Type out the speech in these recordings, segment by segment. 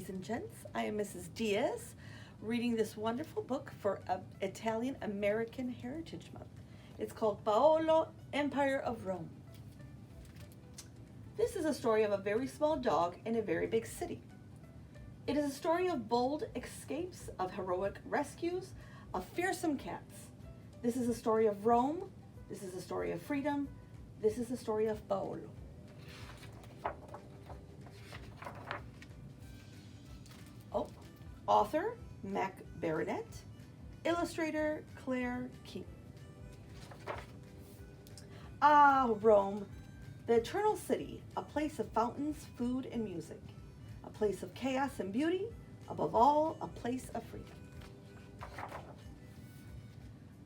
ladies and gents. I am Mrs. Diaz, reading this wonderful book for Italian American Heritage Month. It's called Paolo Emperor of Rome. This is a story of a very small dog in a very big city. It is a story of bold escapes, of heroic rescues, of fearsome cats. This is a story of Rome. This is a story of freedom. This is a story of Paolo. Author, Mac Barnett. Illustrator, Claire King. Ah, Rome, the eternal city, a place of fountains, food, and music, a place of chaos and beauty, above all, a place of freedom.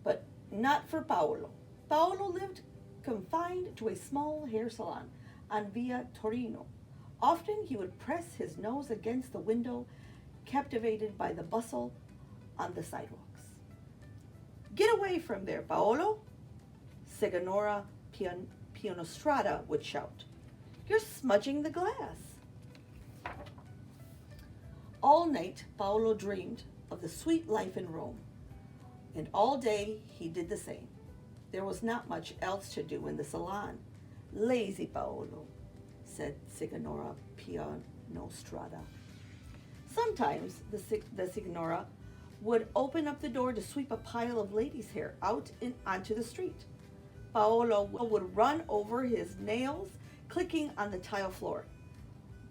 But not for Paolo. Paolo lived confined to a small hair salon on Via Torino. Often he would press his nose against the window, captivated by the bustle on the sidewalks. "Get away from there, Paolo," Signora Pianostrada would shout. "You're smudging the glass." All night, Paolo dreamed of the sweet life in Rome, and all day he did the same. There was not much else to do in the salon. "Lazy Paolo," said Signora Pianostrada. Sometimes the Signora would open up the door to sweep a pile of ladies' hair out and onto the street. Paolo would run over his nails, clicking on the tile floor.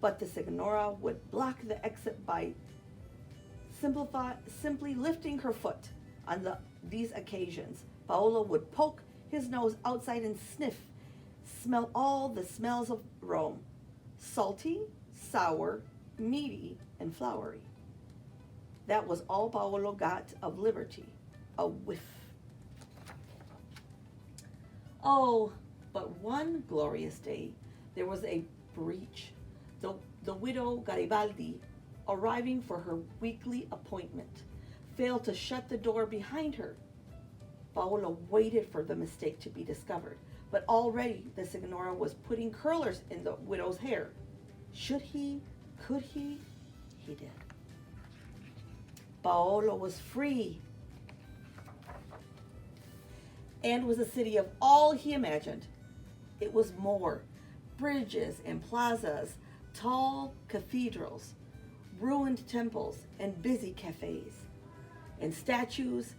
But the Signora would block the exit by simply lifting her foot. On these occasions, Paolo would poke his nose outside and smell all the smells of Rome: salty, sour, meaty, and flowery. That was all Paolo got of liberty, a whiff. Oh, but one glorious day, there was a breach. The widow Garibaldi, arriving for her weekly appointment, failed to shut the door behind her. Paolo waited for the mistake to be discovered, but already the Signora was putting curlers in the widow's hair. Should he? Could he? He did. Paolo was free, and was a city of all he imagined. It was more: bridges and plazas, tall cathedrals, ruined temples, and busy cafes, and statues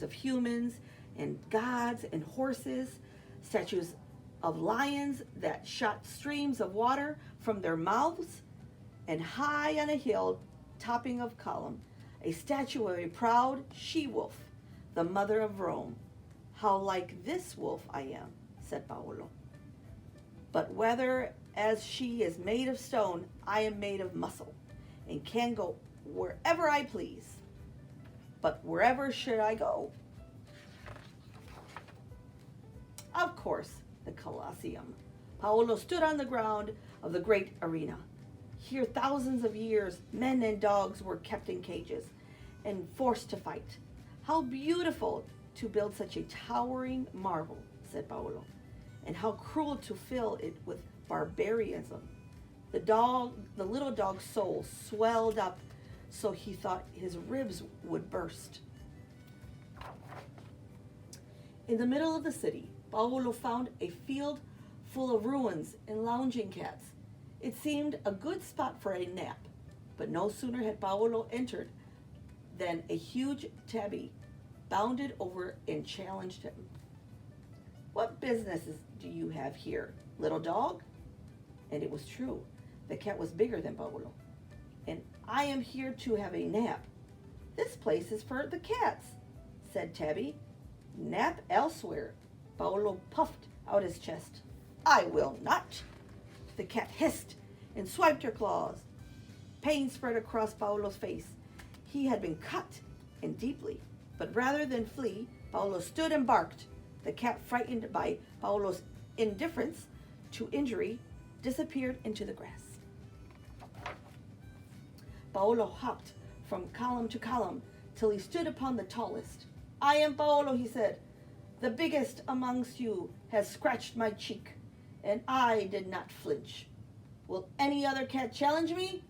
of humans and gods and horses, statues of lions that shot streams of water from their mouths, and high on a hill topping of column, a statue of a proud she-wolf, the mother of Rome. "How like this wolf I am," said Paolo. "But whether as she is made of stone, I am made of muscle, and can go wherever I please. But wherever should I go? Of course, the Colosseum." Paolo stood on the ground of the great arena. Here, thousands of years, men and dogs were kept in cages and forced to fight. "How beautiful to build such a towering marvel," said Paolo, "and how cruel to fill it with barbarism." The little dog's soul swelled up so he thought his ribs would burst. In the middle of the city, Paolo found a field full of ruins and lounging cats. It seemed a good spot for a nap, but no sooner had Paolo entered than a huge tabby bounded over and challenged him. "What business do you have here, little dog?" And it was true. The cat was bigger than Paolo. "And I am here to have a nap." "This place is for the cats," said Tabby. "Nap elsewhere." Paolo puffed out his chest. "I will not." The cat hissed and swiped her claws. Pain spread across Paolo's face. He had been cut, and deeply. But rather than flee, Paolo stood and barked. The cat, frightened by Paolo's indifference to injury, disappeared into the grass. Paolo hopped from column to column till he stood upon the tallest. "I am Paolo," he said. "The biggest amongst you has scratched my cheek, and I did not flinch. Will any other cat challenge me?"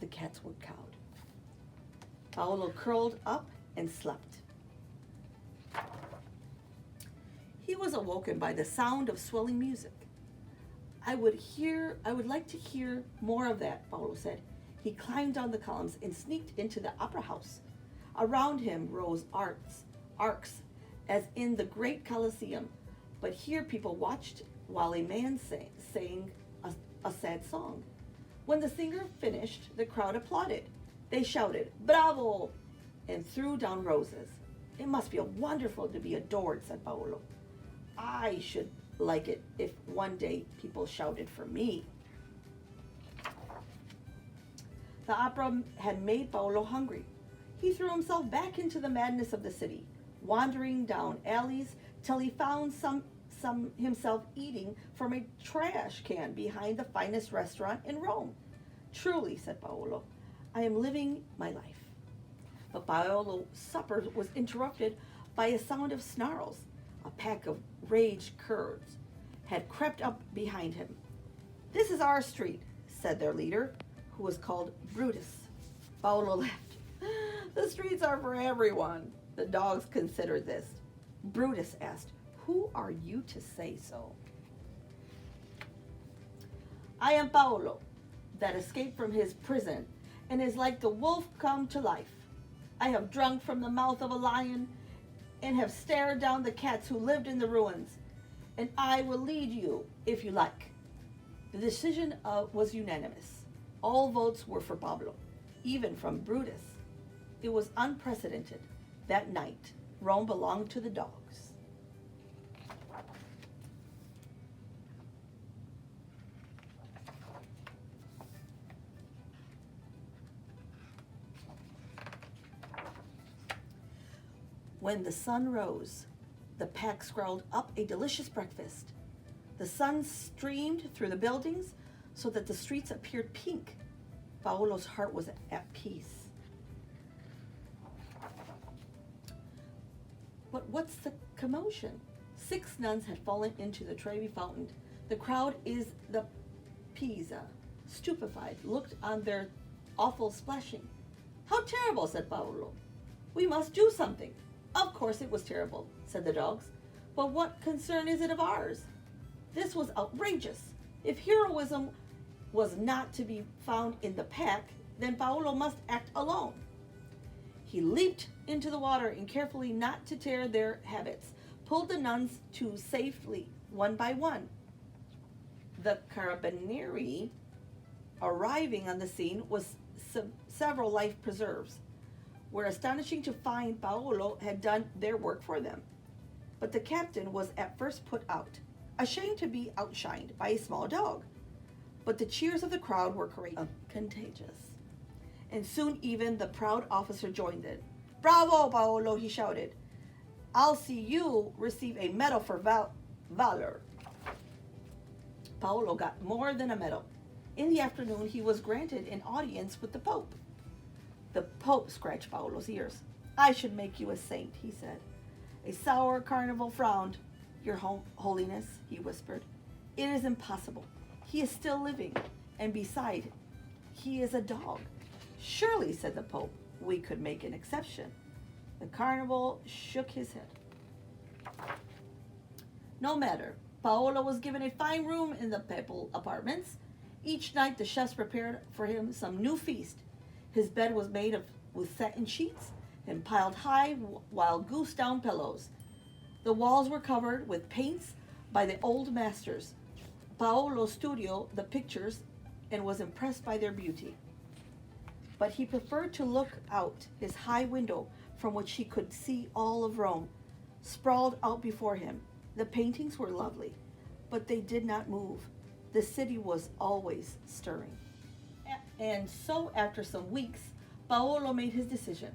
the cats were cowed. Paolo curled up and slept. He was awoken by the sound of swelling music. I would like to hear more of that, Paolo said. He climbed down the columns and sneaked into the opera house. Around him rose arcs, as in the great Colosseum, but here people watched while a man sang a sad song. When the singer finished, the crowd applauded. They shouted, "Bravo!" and threw down roses. It must be wonderful to be adored, said Paolo. I should like it if one day people shouted for me. The opera had made Paolo hungry. He threw himself back into the madness of the city, wandering down alleys till he found himself eating from a trash can behind the finest restaurant in Rome. Truly, said Paolo, I am living my life. But Paolo's supper was interrupted by a sound of snarls. A pack of raged curs had crept up behind him. This is our street, said their leader, who was called Brutus. Paolo laughed. The streets are for everyone. The dogs considered this. Brutus asked, who are you to say so? I am Paolo, that escaped from his prison, and is like the wolf come to life. I have drunk from the mouth of a lion, and have stared down the cats who lived in the ruins, and I will lead you if you like. The decision was unanimous. All votes were for Pablo, even from Brutus. It was unprecedented. That night, Rome belonged to the dogs. When the sun rose, the pack scrawled up a delicious breakfast. The sun streamed through the buildings so that the streets appeared pink. Paolo's heart was at peace. But what's the commotion? 6 nuns had fallen into the Trevi fountain. The crowd is the Pisa, stupefied, looked on their awful splashing. How terrible, said Paolo. We must do something. Of course it was terrible, said the dogs. But what concern is it of ours? This was outrageous. If heroism was not to be found in the pack, then Paolo must act alone. He leaped into the water and carefully, not to tear their habits, pulled the nuns to safely, one by one. The carabinieri, arriving on the scene, was several life preserves, were astonishing to find Paolo had done their work for them. But the captain was at first put out, ashamed to be outshined by a small dog. But the cheers of the crowd were contagious, and soon even the proud officer joined in. Bravo, Paolo, he shouted. I'll see you receive a medal for valor. Paolo got more than a medal. In the afternoon, he was granted an audience with the Pope. The Pope scratched Paolo's ears. I should make you a saint, he said. A sour Carnival frowned. Your Holiness, he whispered. It is impossible. He is still living, and beside, he is a dog. Surely, said the Pope, we could make an exception. The Carnival shook his head. No matter. Paolo was given a fine room in the papal apartments. Each night the chefs prepared for him some new feast. His bed was made with satin sheets and piled high wild goose down pillows. The walls were covered with paints by the old masters. Paolo studied the pictures and was impressed by their beauty. But he preferred to look out his high window from which he could see all of Rome, sprawled out before him. The paintings were lovely, but they did not move. The city was always stirring. And so after some weeks, Paolo made his decision.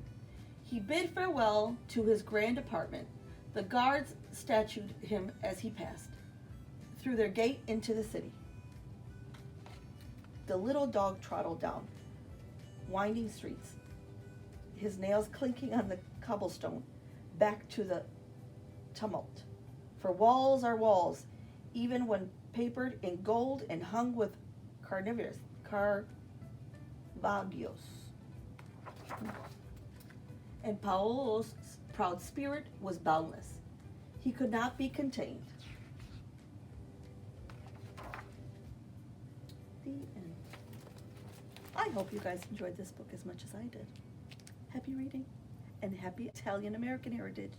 He bid farewell to his grand apartment. The guards statued him as he passed through their gate into the city. The little dog trotted down winding streets, his nails clinking on the cobblestone, back to the tumult. For walls are walls, even when papered in gold and hung with carnivorous vagios. And Paolo's proud spirit was boundless. He could not be contained. The end. I hope you guys enjoyed this book as much as I did. Happy reading and happy Italian American heritage.